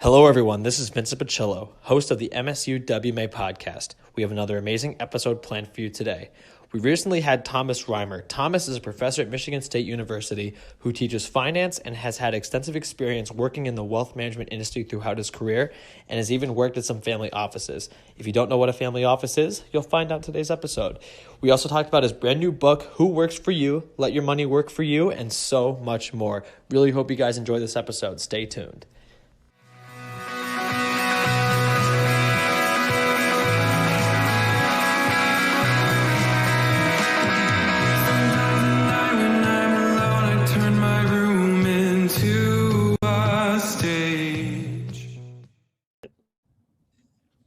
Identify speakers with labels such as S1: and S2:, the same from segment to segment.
S1: Hello, everyone. This is Vincent Pacillo, host of the msuwma podcast. We have another amazing episode planned for you today. We recently had Thomas Reimer. Thomas is a professor at Michigan State University who teaches finance and has had extensive experience working in the wealth management industry throughout his career and has even worked at some family offices. If you don't know what a family office is, you'll find out in today's episode. We also talked about his brand new book, Who Works for You, Let Your Money Work for You, and so much more. Really hope you guys enjoy this episode. Stay tuned.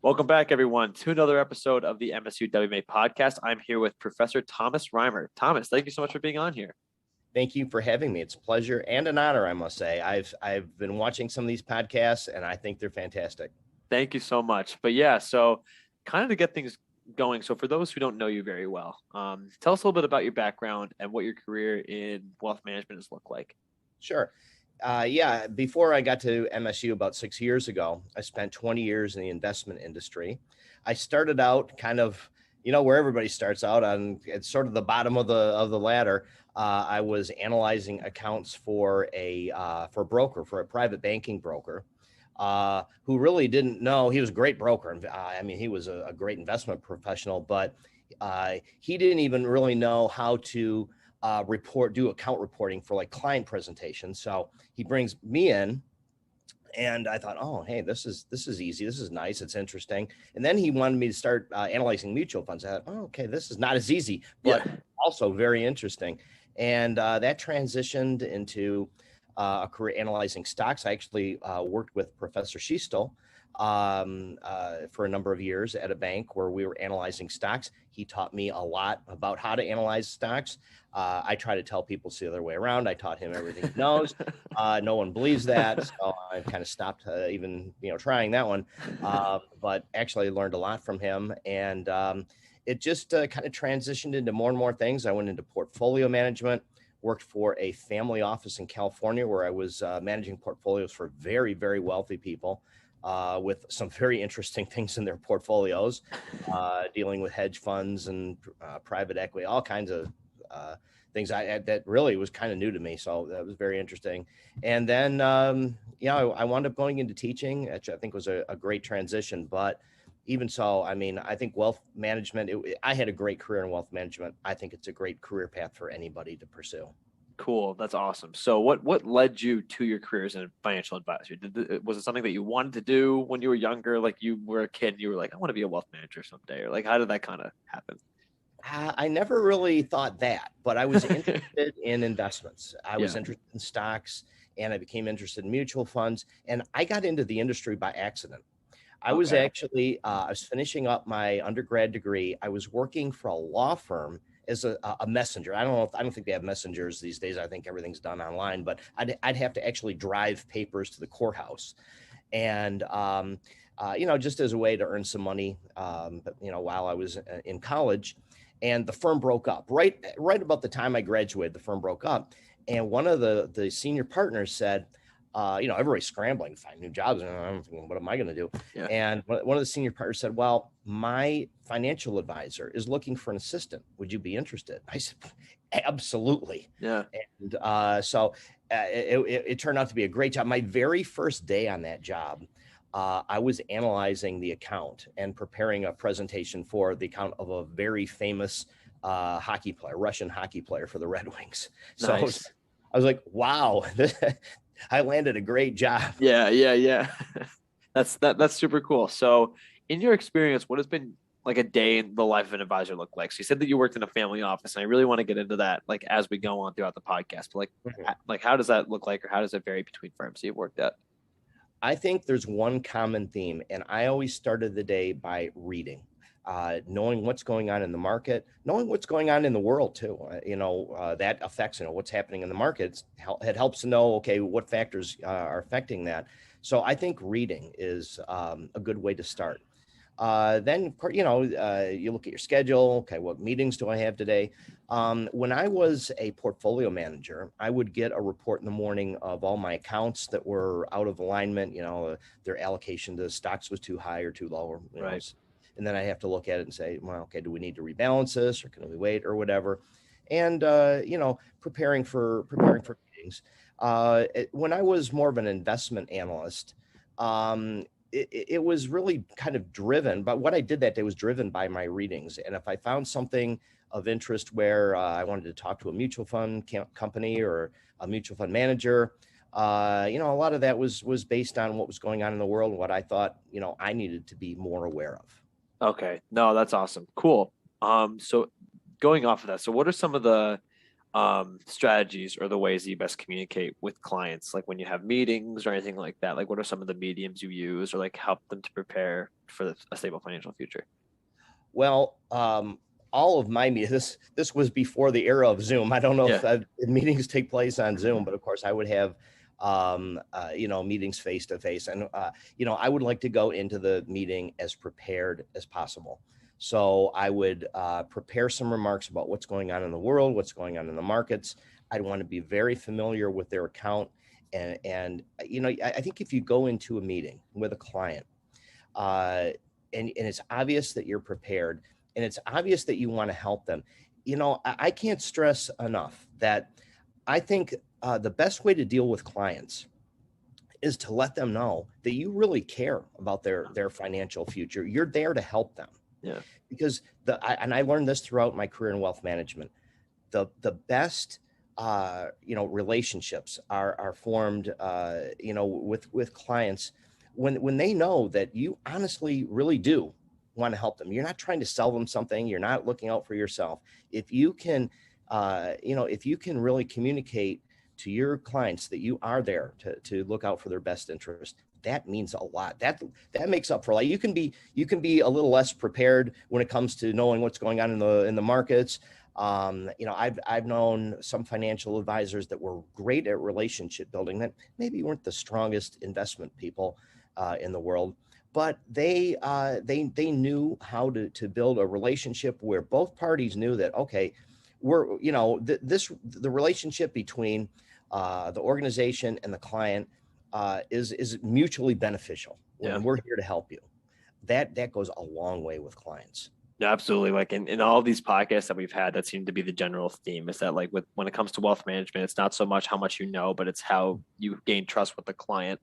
S1: Welcome back, everyone, to another episode of the msuwma podcast. I'm here with Professor Thomas Reimer. Thomas, thank you so much for being on here.
S2: Thank you for having me. It's a pleasure and an honor, I must say. I've been watching some of these podcasts, and I think they're fantastic.
S1: Thank you so much. But yeah, so kind of to get things going. So for those who don't know you very well, tell us a little bit about your background and what your career in wealth management has looked like.
S2: Sure. Before I got to MSU about 6 years ago, I spent 20 years in the investment industry. I started out kind of, where everybody starts out on, it's sort of the bottom of the ladder. I was analyzing accounts for a private banking broker, who really didn't know. He was a great broker. He was a great investment professional, but he didn't even really know how to do account reporting for like client presentations. So he brings me in, and I thought, oh, hey, this is easy. This is nice. It's interesting. And then he wanted me to start analyzing mutual funds. I thought, oh, okay, this is not as easy, but also very interesting. And that transitioned into a career analyzing stocks. I actually worked with Professor Schiestel for a number of years at a bank where we were analyzing stocks. He taught me a lot about how to analyze stocks. I try to tell people it's the other way around. I taught him everything he knows. No one believes that, so I kind of stopped even trying that one. But actually learned a lot from him, and it just kind of transitioned into more and more things. I went into portfolio management. Worked for a family office in California where I was managing portfolios for very, very wealthy people with some very interesting things in their portfolios, dealing with hedge funds and private equity, all kinds of things that really was kind of new to me. So that was very interesting. And then, I wound up going into teaching, which I think was a great transition. But even so, I think wealth management, I had a great career in wealth management. I think it's a great career path for anybody to pursue.
S1: Cool. That's awesome. So what led you to your career as a financial advisor? Was it something that you wanted to do when you were younger? Like you were a kid and you were like, I want to be a wealth manager someday, or like, how did that kind of happen?
S2: I never really thought that, but I was interested in investments. I was interested in stocks, and I became interested in mutual funds, and I got into the industry by accident. I was actually, I was finishing up my undergrad degree. I was working for a law firm as a messenger. I don't think they have messengers these days. I think everything's done online, but I'd have to actually drive papers to the courthouse. And, just as a way to earn some money, while I was in college. And the firm broke up right about the time I graduated. The firm broke up, and one of the senior partners said, everybody's scrambling to find new jobs. And I'm thinking, what am I going to do? Yeah. And one of the senior partners said, well, my financial advisor is looking for an assistant. Would you be interested? I said, absolutely. Yeah. And so it turned out to be a great job. My very first day on that job, I was analyzing the account and preparing a presentation for the account of a very famous Russian hockey player for the Red Wings. So nice. I was like, wow, I landed a great job.
S1: Yeah. That's super cool. So in your experience, what has been like a day in the life of an advisor look like? So you said that you worked in a family office, and I really want to get into that like as we go on throughout the podcast. But like how does that look like, or how does it vary between firms you've worked at?
S2: I think there's one common theme, and I always started the day by reading. Knowing what's going on in the market, knowing what's going on in the world too. That affects, what's happening in the markets. It helps to know, okay, what factors are affecting that. So I think reading is a good way to start. Then, you look at your schedule. Okay, what meetings do I have today? When I was a portfolio manager, I would get a report in the morning of all my accounts that were out of alignment. Their allocation to stocks was too high or too low,
S1: Right.
S2: and then I have to look at it and say, well, okay, do we need to rebalance this, or can we wait, or whatever? And preparing for meetings. When I was more of an investment analyst, it was really kind of driven, but what I did that day was driven by my readings. And if I found something of interest where I wanted to talk to a mutual fund company or a mutual fund manager, a lot of that was based on what was going on in the world and what I thought, I needed to be more aware of.
S1: Okay. No, that's awesome. Cool. So going off of that, so what are some of the strategies or the ways that you best communicate with clients, like when you have meetings or anything like that? Like, what are some of the mediums you use, or like help them to prepare for a stable financial future?
S2: Well, all of my meetings, this was before the era of Zoom. I don't know
S1: Yeah.
S2: if meetings take place on Zoom, but of course I would have, meetings face to face. And, I would like to go into the meeting as prepared as possible. So I would prepare some remarks about what's going on in the world, what's going on in the markets. I'd want to be very familiar with their account. And I think if you go into a meeting with a client, and it's obvious that you're prepared, and it's obvious that you want to help them. I can't stress enough that I think the best way to deal with clients is to let them know that you really care about their financial future. You're there to help them.
S1: Yeah.
S2: Because I learned this throughout my career in wealth management. The best relationships are formed with clients when they know that you honestly really do want to help them. You're not trying to sell them something. You're not looking out for yourself. If you can really communicate to your clients that you are there to look out for their best interest, that means a lot. That makes up for a lot. You can be a little less prepared when it comes to knowing what's going on in the markets. I've known some financial advisors that were great at relationship building that maybe weren't the strongest investment people in the world, but they knew how to build a relationship where both parties knew that, okay, the relationship between the organization and the client is mutually beneficial,
S1: Yeah.
S2: and we're here to help you. That goes a long way with clients.
S1: Yeah, absolutely. Like in all these podcasts that we've had, that seemed to be the general theme, is that like when it comes to wealth management, it's not so much how much you know, but it's how you gain trust with the client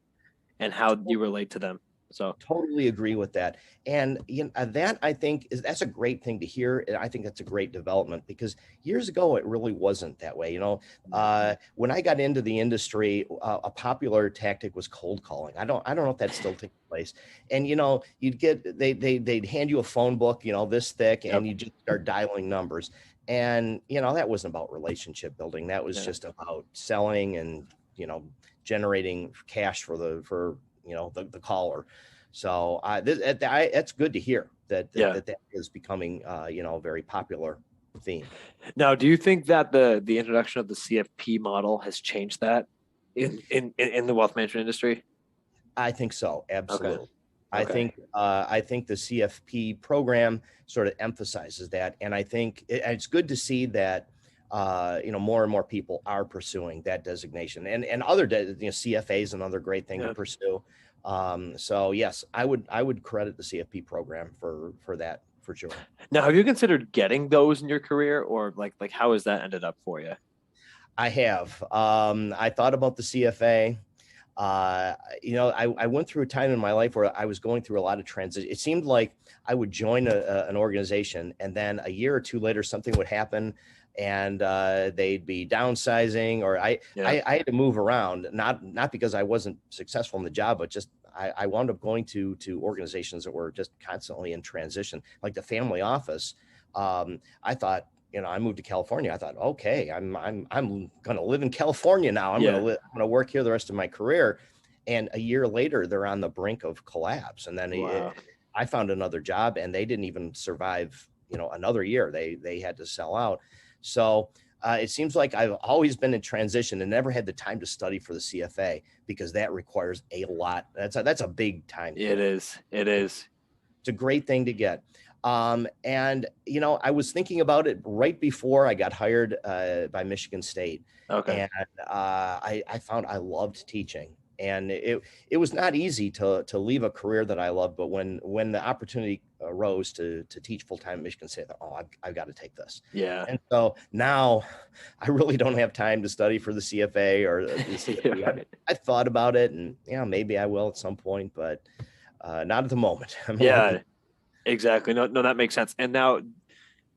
S1: and how you relate to them. So
S2: Totally agree with that. And that I think that's a great thing to hear. And I think that's a great development, because years ago, it really wasn't that way. When I got into the industry, a popular tactic was cold calling. I don't know if that's still taking place. And, they'd hand you a phone book, this thick, and you just start dialing numbers. And, that wasn't about relationship building. That was just about selling and, generating cash for the caller. So that's good to hear that is becoming a very popular theme.
S1: now, do you think that the introduction of the CFP model has changed that in the wealth management industry?
S2: I think so. Absolutely.
S1: Okay.
S2: I think the CFP program sort of emphasizes that, and I think it's good to see that more and more people are pursuing that designation, and other CFA is another great thing to pursue. So yes, I would credit the CFP program for that, for sure.
S1: Now, have you considered getting those in your career, or like how has that ended up for you?
S2: I have. I thought about the CFA. I went through a time in my life where I was going through a lot of transition. It seemed like I would join an organization, and then a year or two later, something would happen, and they'd be downsizing, or I had to move around, not because I wasn't successful in the job, but just I wound up going to organizations that were just constantly in transition, like the family office. I thought, I moved to California. I thought, okay, I'm going to live in California now. I'm going to work here the rest of my career. And a year later, they're on the brink of collapse. And then I found another job, and they didn't even survive, another year. They had to sell out. So it seems like I've always been in transition and never had the time to study for the CFA, because that requires a lot. That's a big time.
S1: It is.
S2: It's a great thing to get. And, I was thinking about it right before I got hired by Michigan State.
S3: Okay.
S2: And I found I loved teaching. And it was not easy to leave a career that I loved, but when the opportunity arose to teach full time at Michigan State, I thought, I've got to take this.
S3: Yeah.
S2: And so now I really don't have time to study for the CFA or the CFP.
S3: Right.
S2: I thought about it, and maybe I will at some point, but not at the moment.
S3: Yeah, exactly. No, that makes sense. And now,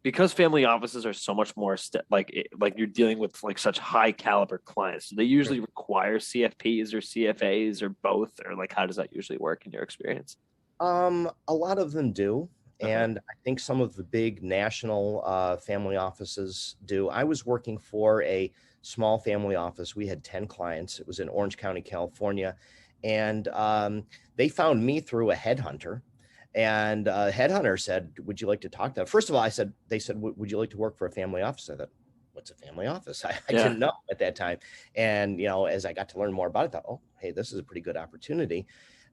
S3: because family offices are so much more like you're dealing with like such high caliber clients, do they usually require CFPs or CFAs or both, or like how does that usually work in your experience?
S2: A lot of them do.
S3: Okay.
S2: And I think some of the big national family offices do. I was working for a small family office. We had 10 clients. It was in Orange County, California. And they found me through a headhunter. And headhunter said, would you like to talk to them? First of all, they said, would you like to work for a family office? I thought, what's a family office? I didn't know at that time. And, as I got to learn more about it, I thought, oh, hey, this is a pretty good opportunity.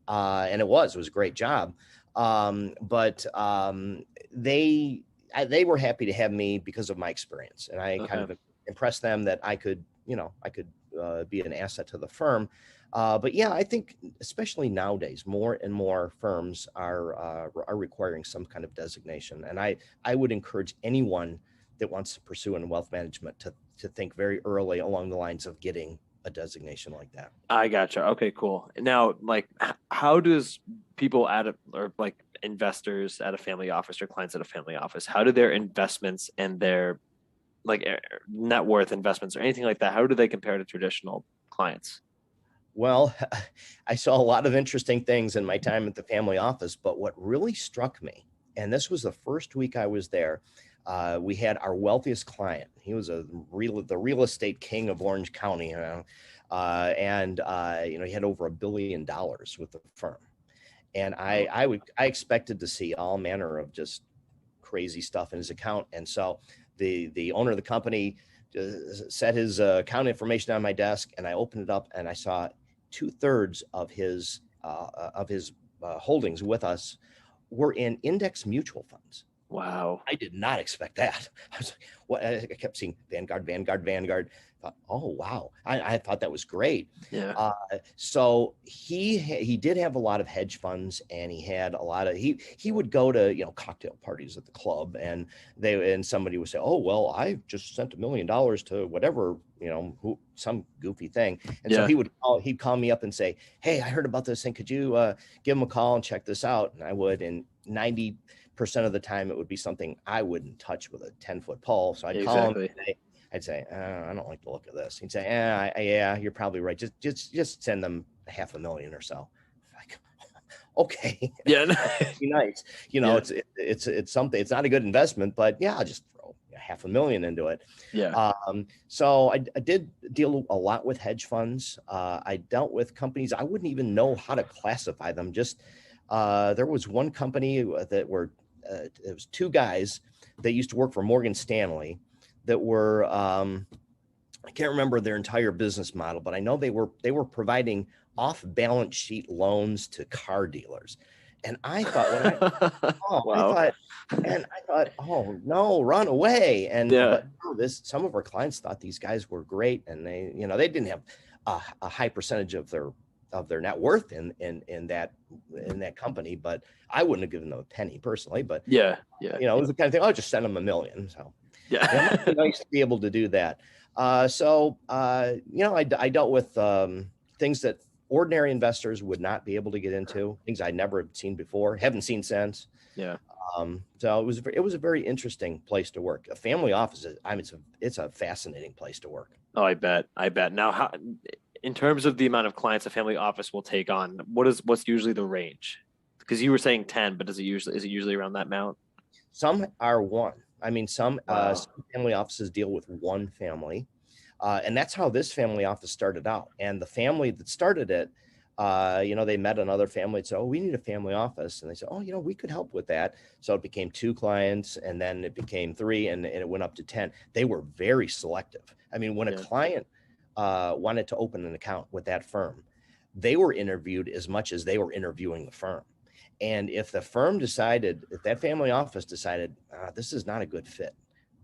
S2: And it was a great job. But they were happy to have me because of my experience. And I kind of impressed them that I could be an asset to the firm. But yeah, I think especially nowadays, more and more firms are requiring some kind of designation. And I would encourage anyone that wants to pursue in wealth management to think very early along the lines of getting a designation like that.
S3: I gotcha. Okay, cool. Now, like, how does people or like investors at a family office or clients at a family office, how do their investments and their like net worth investments or anything like that, how do they compare to traditional clients?
S2: Well, I saw a lot of interesting things in my time at the family office, but what really struck me, and this was the first week I was there, we had our wealthiest client. He was the real estate king of Orange County, and he had over $1 billion with the firm. And I expected to see all manner of just crazy stuff in his account. And so the owner of the company set his account information on my desk, and I opened it up and I saw 2/3 of his holdings with us were in index mutual funds.
S3: Wow.
S2: I did not expect that. I was like, what? I kept seeing Vanguard. I thought, oh, wow. I thought that was great.
S3: Yeah.
S2: So he did have a lot of hedge funds, and he had a lot of, he would go to, cocktail parties at the club, and somebody would say, oh, well, I just sent $1 million to whatever, some goofy thing. And so he'd call me up and say, hey, I heard about this thing. Could you give him a call and check this out? And I would, and 90% of the time it would be something I wouldn't touch with a 10-foot pole. So I'd call him and I'd say, I don't like the look of this. He'd say, yeah, you're probably right. Just send them $500,000 or so. Like, okay.
S3: Yeah.
S2: Be nice. It's something, it's not a good investment, but yeah, I'll just throw $500,000 into it.
S3: Yeah.
S2: So I did deal a lot with hedge funds. I dealt with companies. I wouldn't even know how to classify them. Just, there was one company that it was two guys that used to work for Morgan Stanley that were, I can't remember their entire business model, but I know they were providing off balance sheet loans to car dealers. And I thought, I thought, oh no, run away. And but some of our clients thought these guys were great, and they didn't have a high percentage of their net worth in that company, but I wouldn't have given them a penny personally. But it was the kind of thing. I'll just send them $1 million. So it might be nice to be able to do that. I dealt with things that ordinary investors would not be able to get into, things I'd never seen before, haven't seen since.
S3: Yeah.
S2: So it was a very interesting place to work. A family office, it's a fascinating place to work.
S3: Oh, I bet. Now, in terms of the amount of clients a family office will take on, what's usually the range? Because you were saying 10, but is it usually around that amount?
S2: Some are one. I mean, some family offices deal with one family. And that's how this family office started out. And the family that started it, they met another family and said, oh, we need a family office. And they said, oh, we could help with that. So it became 2 clients, and then it became 3, and it went up to 10. They were very selective. I mean, when a client wanted to open an account with that firm, they were interviewed as much as they were interviewing the firm. And if the firm decided, if that family office decided, this is not a good fit,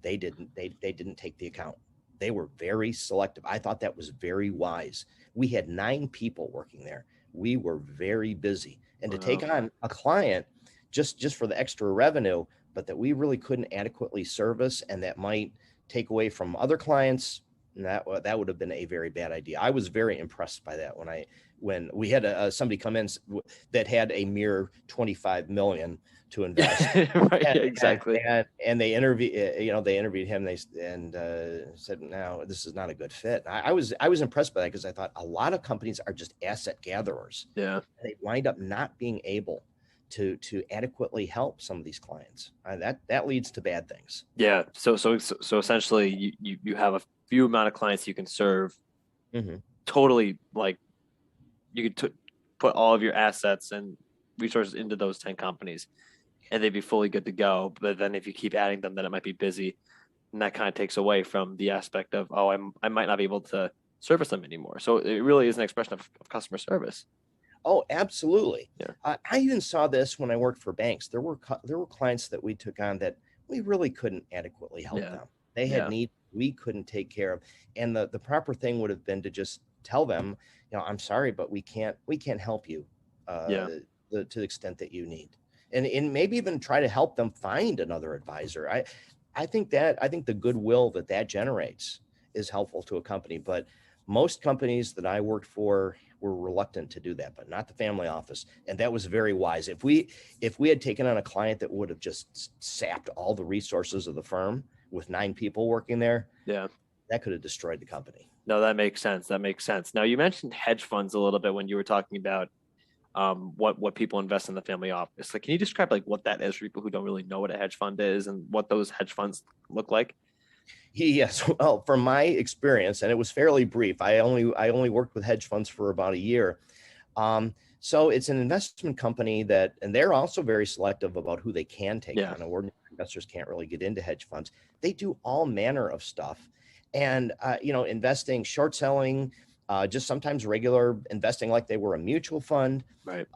S2: they didn't take the account. They were very selective. I thought that was very wise. We had 9 people working there. We were very busy. And to take on a client just for the extra revenue, but that we really couldn't adequately service, and that might take away from other clients, that would have been a very bad idea. I was very impressed by that when we had somebody come in that had a mere 25 million to invest.
S3: Right, exactly.
S2: And they interviewed him. They said, no, this is not a good fit. I was impressed by that, because I thought a lot of companies are just asset gatherers.
S3: Yeah.
S2: And they wind up not being able to adequately help some of these clients. That leads to bad things.
S3: Yeah. So essentially, you have a few amount of clients you can serve.
S2: Mm-hmm.
S3: Totally, like you could put all of your assets and resources into those 10 companies, and they'd be fully good to go. But then if you keep adding them, then it might be busy, and that kind of takes away from the aspect of, I might not be able to service them anymore. So it really is an expression of customer service.
S2: Oh, absolutely.
S3: Yeah.
S2: I even saw this when I worked for banks. There were clients that we took on that we really couldn't adequately help them. They had needs we couldn't take care of, and the proper thing would have been to just tell them, I'm sorry, but we can't help you to the extent that you need, and maybe even try to help them find another advisor. I think the goodwill that generates is helpful to a company, but most companies that I worked for were reluctant to do that, but not the family office. And that was very wise. If we had taken on a client that would have just sapped all the resources of the firm with 9 people working there, that could have destroyed the company.
S3: No, that makes sense. Now, you mentioned hedge funds a little bit when you were talking about what people invest in the family office. Like, can you describe like what that is for people who don't really know what a hedge fund is and what those hedge funds look like?
S2: Yes. Well, from my experience, and it was fairly brief, I only worked with hedge funds for about a year. So it's an investment company and they're also very selective about who they can take on. Ordinary investors can't really get into hedge funds. They do all manner of stuff, and investing, short selling, just sometimes regular investing, like they were a mutual fund.
S3: Right.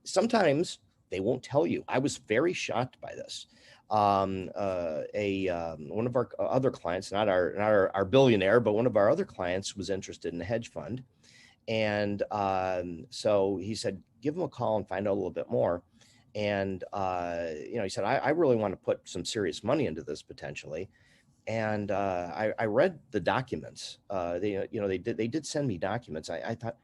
S2: Sometimes they won't tell you. I was very shocked by this. One of our other clients, not our billionaire, but one of our other clients was interested in a hedge fund. And so he said, give him a call and find out a little bit more. And, he said, I really want to put some serious money into this potentially. And I read the documents. They did send me documents. I thought,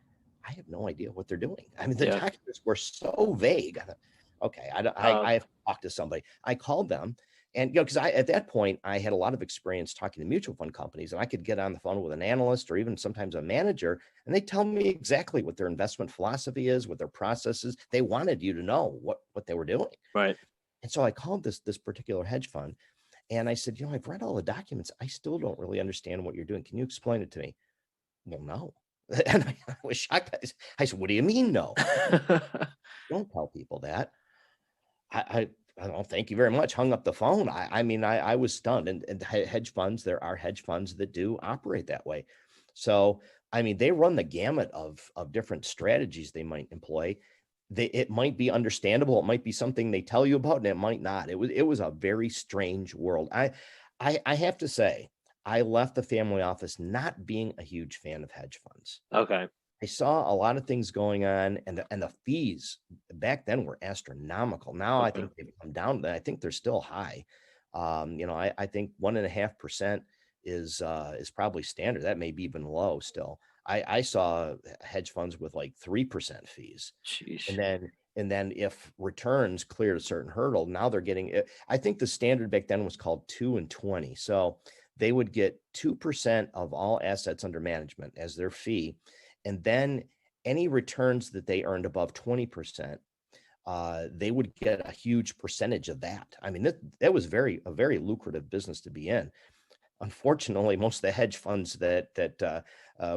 S2: I have no idea what they're doing. I mean, the documents were so vague. I thought, okay, I have to talk to somebody. I called them, and because at that point I had a lot of experience talking to mutual fund companies, and I could get on the phone with an analyst or even sometimes a manager, and they tell me exactly what their investment philosophy is, what their process is. They wanted you to know what they were doing.
S3: Right.
S2: And so I called this particular hedge fund, and I said, I've read all the documents. I still don't really understand what you're doing. Can you explain it to me? Well, no. And I was shocked. I said, what do you mean no? Don't tell people that. I don't, thank you very much. Hung up the phone. I was stunned. And hedge funds, there are hedge funds that do operate that way. So, they run the gamut of different strategies they might employ. It might be understandable. It might be something they tell you about, and it might not. It was a very strange world. I have to say, I left the family office not being a huge fan of hedge funds.
S3: Okay.
S2: I saw a lot of things going on, and the fees back then were astronomical. Now I think they've come down. I think they're still high. I think 1.5% is probably standard. That may be even low still. I saw hedge funds with like 3% fees.
S3: Sheesh.
S2: And then if returns cleared a certain hurdle, now they're getting it. I think the standard back then was called 2 and 20. So they would get 2% of all assets under management as their fee. And then any returns that they earned above 20%, they would get a huge percentage of that. That was a very lucrative business to be in. Unfortunately, most of the hedge funds that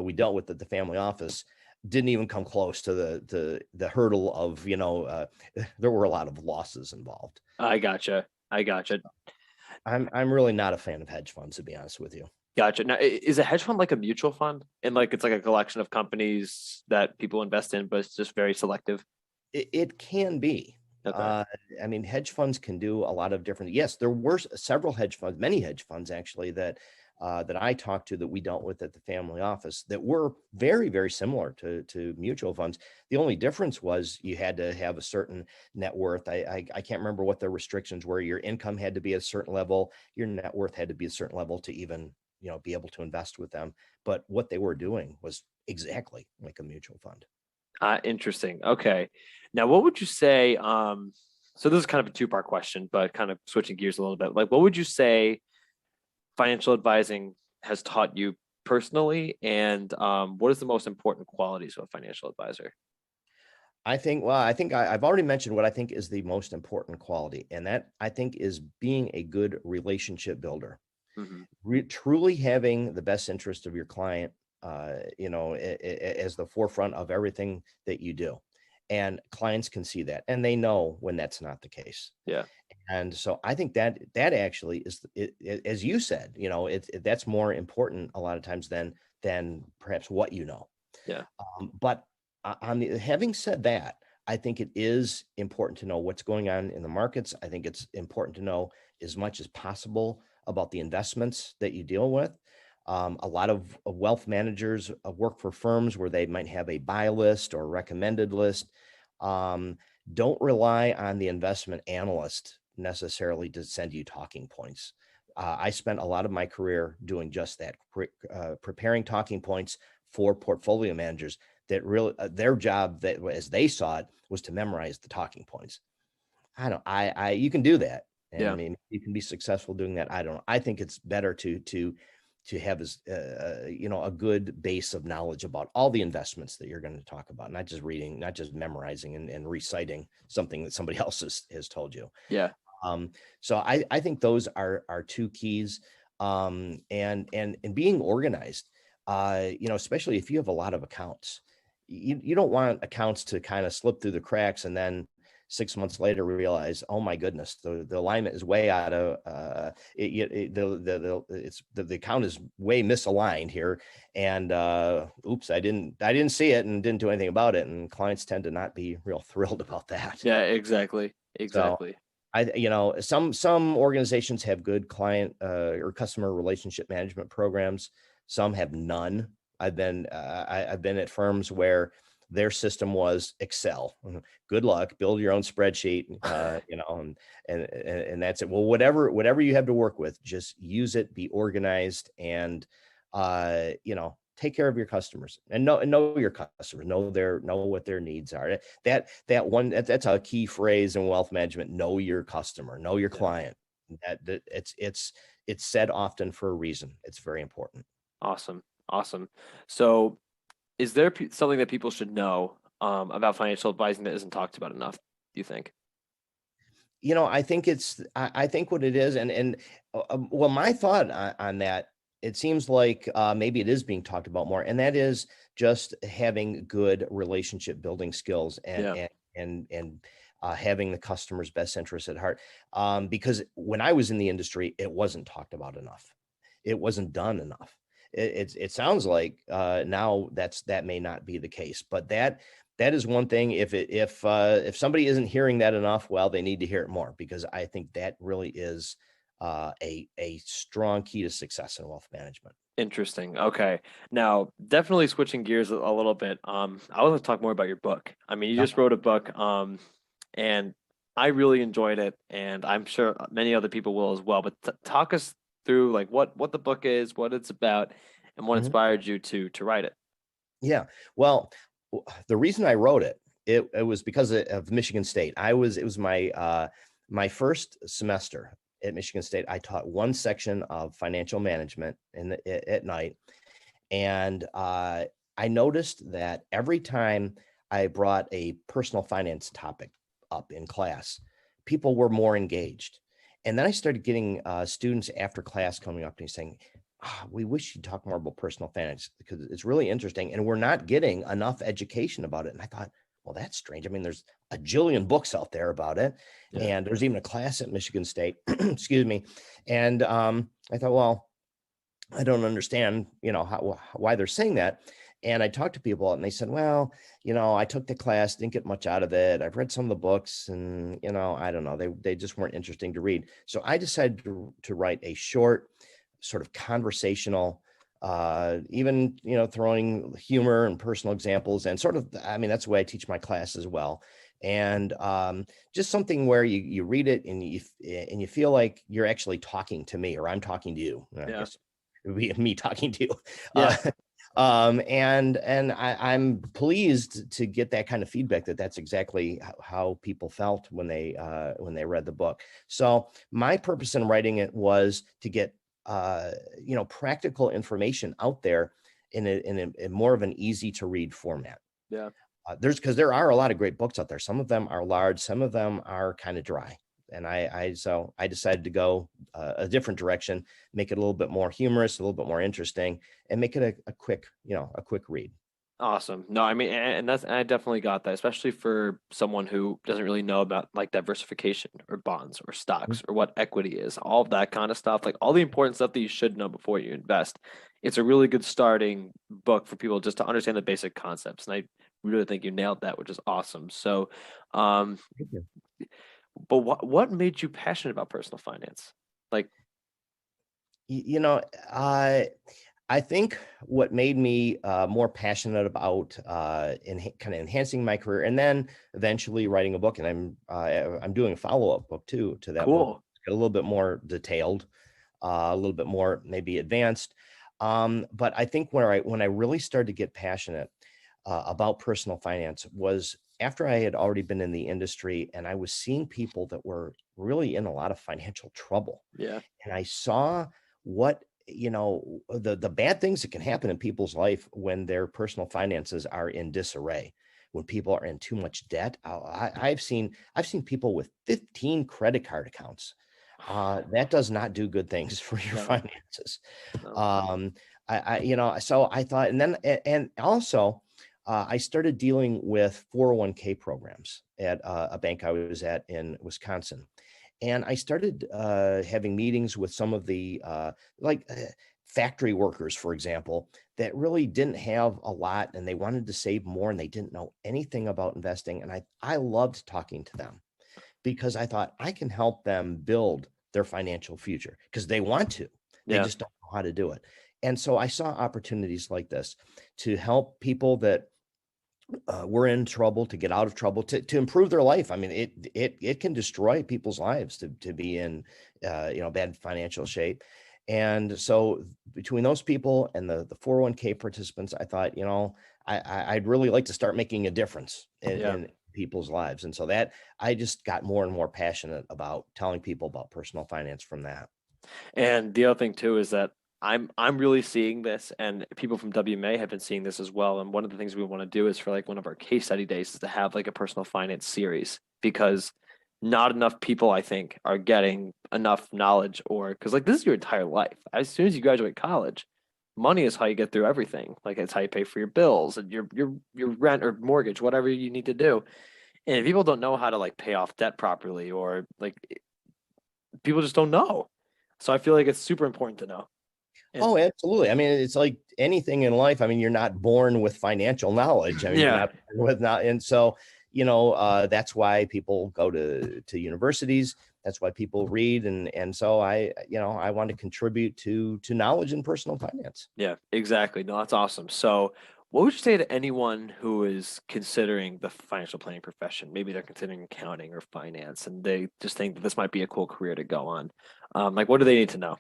S2: we dealt with at the family office didn't even come close to the hurdle of, there were a lot of losses involved.
S3: I gotcha.
S2: I'm really not a fan of hedge funds, to be honest with you.
S3: Gotcha. Now, is a hedge fund like a mutual fund, and like it's like a collection of companies that people invest in, but it's just very selective?
S2: It can be.
S3: Okay.
S2: I mean, hedge funds can do a lot of different. Yes, there were several hedge funds, many hedge funds actually that I talked to that we dealt with at the family office that were very, very similar to mutual funds. The only difference was you had to have a certain net worth. I can't remember what the restrictions were. Your income had to be at a certain level. Your net worth had to be a certain level to even, be able to invest with them. But what they were doing was exactly like a mutual fund.
S3: Interesting. Okay. Now, what would you say? So this is kind of a two-part question, but kind of switching gears a little bit. Like, what would you say financial advising has taught you personally, and what is the most important qualities of a financial advisor?
S2: I've already mentioned what I think is the most important quality, and that I think is being a good relationship builder.
S3: Hmm.
S2: Truly having the best interest of your client, as the forefront of everything that you do. And clients can see that, and they know when that's not the case.
S3: Yeah.
S2: And so I think that actually is, as you said, that's more important a lot of times than perhaps what you know.
S3: Yeah.
S2: But having said that, I think it is important to know what's going on in the markets. I think it's important to know as much as possible about the investments that you deal with. A lot of wealth managers work for firms where they might have a buy list or recommended list. Don't rely on the investment analyst necessarily to send you talking points. I spent a lot of my career doing just that, preparing talking points for portfolio managers that really their job, that as they saw it, was to memorize the talking points. You can do that. And I
S3: Yeah.
S2: mean, you can be successful doing that. I don't know. I think it's better to have a good base of knowledge about all the investments that you're going to talk about, not just reading, not just memorizing and reciting something that somebody else has told you.
S3: Yeah.
S2: So I think those are two keys. And being organized, especially if you have a lot of accounts, you don't want accounts to kind of slip through the cracks and then 6 months later realize, oh my goodness, the alignment is way out of the account is way misaligned here, and oops, I didn't see it and didn't do anything about it, and clients tend to not be real thrilled about that.
S3: Yeah. Exactly.
S2: So
S3: Exactly.
S2: some organizations have good client or customer relationship management programs. Some have none. I've been at firms where their system was Excel. Good luck, build your own spreadsheet, and that's it. Well, whatever you have to work with, just use it, be organized, and take care of your customers and know your customers, know what their needs are. That's a key phrase in wealth management: know your customer, know your client. That it's said often for a reason. It's very important.
S3: Awesome. Awesome. So, is there something that people should know about financial advising that isn't talked about enough, do you think?
S2: I think what it is, well, my thought on that, it seems like maybe it is being talked about more, and that is just having good relationship building skills and
S3: Yeah.
S2: having the customer's best interests at heart. Because when I was in the industry, it wasn't talked about enough. It wasn't done enough. It sounds like now that may not be the case, but that is one thing. If somebody isn't hearing that enough, well, they need to hear it more, because I think that really is a strong key to success in wealth management.
S3: Interesting. Okay. Now, definitely switching gears a little bit. I want to talk more about your book. I mean, you just wrote a book, and I really enjoyed it, and I'm sure many other people will as well. But talk us through like what the book is, what it's about, and what
S2: Mhm.
S3: inspired you to write it.
S2: Yeah. Well, the reason I wrote it was because of Michigan State. It was my first semester at Michigan State. I taught one section of financial management at night, and I noticed that every time I brought a personal finance topic up in class, people were more engaged. And then I started getting students after class coming up to me saying, we wish you'd talk more about personal finance because it's really interesting and we're not getting enough education about it. And I thought, well, that's strange. I mean, there's a jillion books out there about it.
S3: Yeah.
S2: And there's even a class at Michigan State, excuse me. And I thought, well, I don't understand, why they're saying that. And I talked to people and they said, well, I took the class, didn't get much out of it. I've read some of the books and, I don't know, they just weren't interesting to read. So I decided to write a short sort of conversational, even, throwing humor and personal examples and sort of, I mean, that's the way I teach my class as well. And just something where you read it and you feel like you're actually talking to me or I'm talking to you. I guess it would be me talking to you.
S3: Yeah.
S2: And I'm pleased to get that kind of feedback that's exactly how people felt when they read the book. So my purpose in writing it was to get practical information out there in a more of an easy to read format.
S3: Yeah.
S2: Because there are a lot of great books out there. Some of them are large, some of them are kind of dry. And so I decided to go a different direction, make it a little bit more humorous, a little bit more interesting, and make it a quick read.
S3: Awesome. No, I mean, and I definitely got that, especially for someone who doesn't really know about like diversification or bonds or stocks or what equity is, all of that kind of stuff, like all the important stuff that you should know before you invest. It's a really good starting book for people just to understand the basic concepts. And I really think you nailed that, which is awesome. So,
S2: Thank you.
S3: but what made you passionate about personal finance? Like,
S2: I think what made me more passionate about kind of enhancing my career, and then eventually writing a book, and I'm doing a follow-up book too to that book, a little bit more detailed, a little bit more maybe advanced. But I think when I really started to get passionate about personal finance was after I had already been in the industry and I was seeing people that were really in a lot of financial trouble.
S3: Yeah.
S2: And I saw what, the bad things that can happen in people's life when their personal finances are in disarray, when people are in too much debt. I've seen people with 15 credit card accounts. That does not do good things for your finances.
S3: No.
S2: So I thought, and also, I started dealing with 401k programs at a bank I was at in Wisconsin. And I started having meetings with some of the factory workers, for example, that really didn't have a lot and they wanted to save more and they didn't know anything about investing. And I loved talking to them because I thought I can help them build their financial future because they want to. They just don't know how to do it. And so I saw opportunities like this to help people that were in trouble, to get out of trouble, to improve their life. I mean, it can destroy people's lives to be in bad financial shape. And so between those people and the 401k participants, I thought, I'd really like to start making a difference in people's lives. And so that I just got more and more passionate about telling people about personal finance from that.
S3: And the other thing too is that I'm really seeing this, and people from WMA have been seeing this as well. And one of the things we want to do is for like one of our case study days is to have like a personal finance series, because not enough people, I think, are getting enough knowledge, or because like this is your entire life. As soon as you graduate college, money is how you get through everything. Like it's how you pay for your bills and your rent or mortgage, whatever you need to do. And if people don't know how to like pay off debt properly, or like people just don't know. So I feel like it's super important to know.
S2: Oh, absolutely. I mean, it's like anything in life. I mean, you're not born with financial knowledge. I mean, you're not born with not, and so that's why people go to universities. That's why people read, and so I want to contribute to knowledge in personal finance.
S3: Yeah, exactly. No, that's awesome. So, what would you say to anyone who is considering the financial planning profession? Maybe they're considering accounting or finance, and they just think that this might be a cool career to go on. Like, what do they need to know?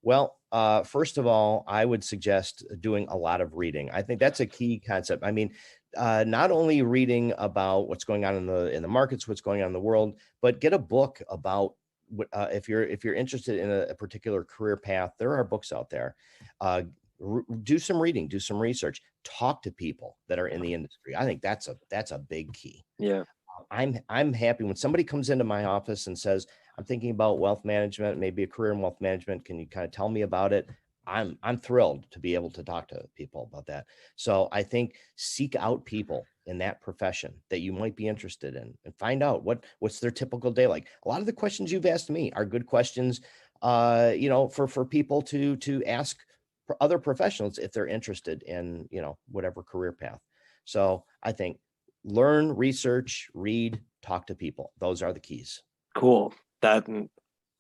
S2: Well, first of all, I would suggest doing a lot of reading. I think that's a key concept. I mean, not only reading about what's going on in the markets, what's going on in the world, but get a book about if you're interested in a particular career path. There are books out there. Do some reading, do some research, talk to people that are in the industry. I think that's a big key.
S3: Yeah.
S2: I'm happy when somebody comes into my office and says, I'm thinking about wealth management, maybe a career in wealth management. Can you kind of tell me about it? I'm thrilled to be able to talk to people about that. So I think seek out people in that profession that you might be interested in and find out what's their typical day like. A lot of the questions you've asked me are good questions, for people to ask other professionals if they're interested in, whatever career path. So I think learn, research, read, talk to people. Those are the keys.
S3: Cool.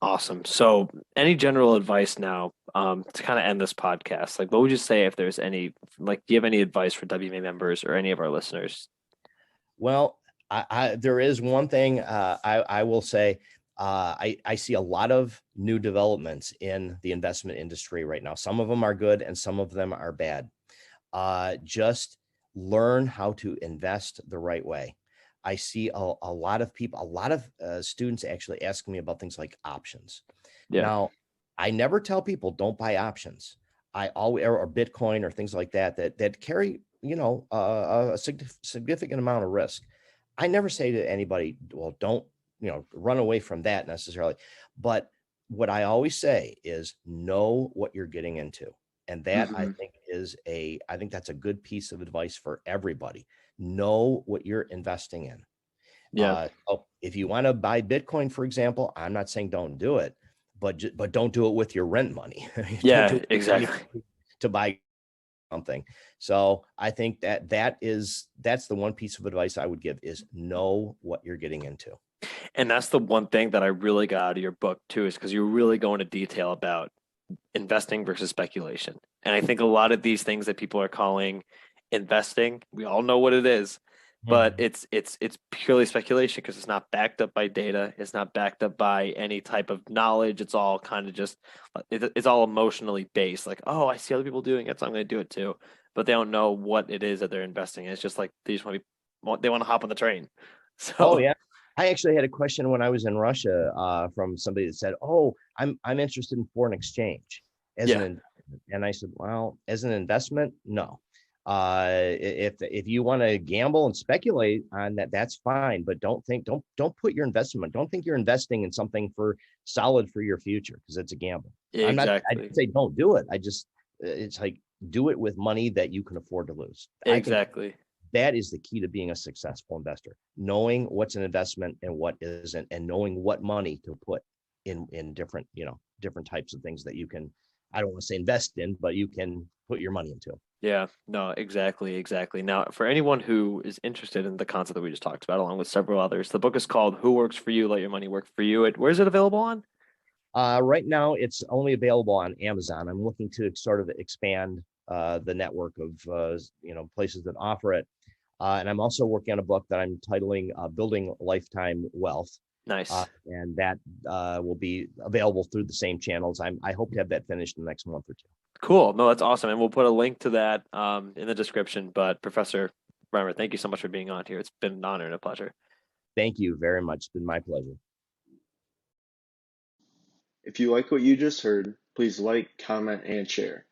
S3: Awesome. So, any general advice now, to kind of end this podcast? Like, what would you say if there's any, like, do you have any advice for WMA members or any of our listeners?
S2: Well, there is one thing I will say. I see a lot of new developments in the investment industry right now. Some of them are good and some of them are bad. Just learn how to invest the right way. I see a lot of people, a lot of students actually asking me about things like options.
S3: Yeah.
S2: Now, I never tell people don't buy options. I always, or Bitcoin or things like that carry, a significant amount of risk. I never say to anybody, well, don't, run away from that necessarily. But what I always say is know what you're getting into. And that I think that's a good piece of advice for everybody. Know what you're investing in.
S3: Yeah.
S2: If you want to buy Bitcoin, for example, I'm not saying don't do it, but don't do it with your rent money.
S3: Yeah,
S2: Don't do it
S3: exactly.
S2: to buy something. So I think that's the one piece of advice I would give is know what you're getting into.
S3: And that's the one thing that I really got out of your book too, is because you really go into detail about investing versus speculation. And I think a lot of these things that people are calling investing, we all know what it is, but it's purely speculation because it's not backed up by data. It's not backed up by any type of knowledge. It's all kind of just it's all emotionally based. Like, oh, I see other people doing it, so I'm going to do it too. But they don't know what it is that they're investing in. It's just like they just want they want to hop on the train. So
S2: Oh yeah. I actually had a question when I was in Russia from somebody that said, "Oh, I'm interested in foreign exchange as an
S3: yeah,
S2: investment." And I said, "Well, as an investment, no. If you want to gamble and speculate on that, that's fine. But don't put your investment. Don't think you're investing in something for solid for your future because it's a gamble. I
S3: exactly.
S2: didn't say don't do it. It's like do it with money that you can afford to lose. I think
S3: Exactly.
S2: that is the key to being a successful investor, knowing what's an investment and what isn't, and knowing what money to put in different, different types of things that you can, I don't want to say invest in, but you can put your money into.
S3: Yeah, no, exactly, exactly. Now, for anyone who is interested in the concept that we just talked about, along with several others, the book is called Who Works for You, Let Your Money Work for You. Where is it available on?
S2: Right now, it's only available on Amazon. I'm looking to sort of expand the network of places that offer it. And I'm also working on a book that I'm titling Building Lifetime Wealth.
S3: Nice.
S2: And that will be available through the same channels. I hope to have that finished in the next month or two.
S3: Cool. No, that's awesome. And we'll put a link to that in the description. But Professor Reimer, thank you so much for being on here. It's been an honor and a pleasure.
S2: Thank you very much. It's been my pleasure.
S4: If you like what you just heard, please like, comment, and share.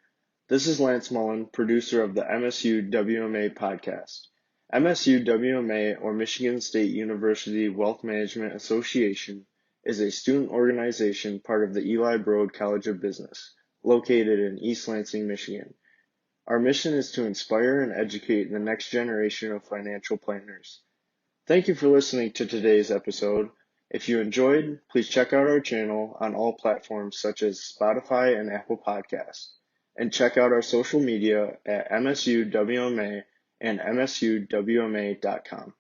S4: This is Lance Mullen, producer of the MSU WMA podcast. MSU WMA, or Michigan State University Wealth Management Association, is a student organization part of the Eli Broad College of Business, located in East Lansing, Michigan. Our mission is to inspire and educate the next generation of financial planners. Thank you for listening to today's episode. If you enjoyed, please check out our channel on all platforms such as Spotify and Apple Podcasts, and check out our social media at MSUWMA and MSUWMA.com.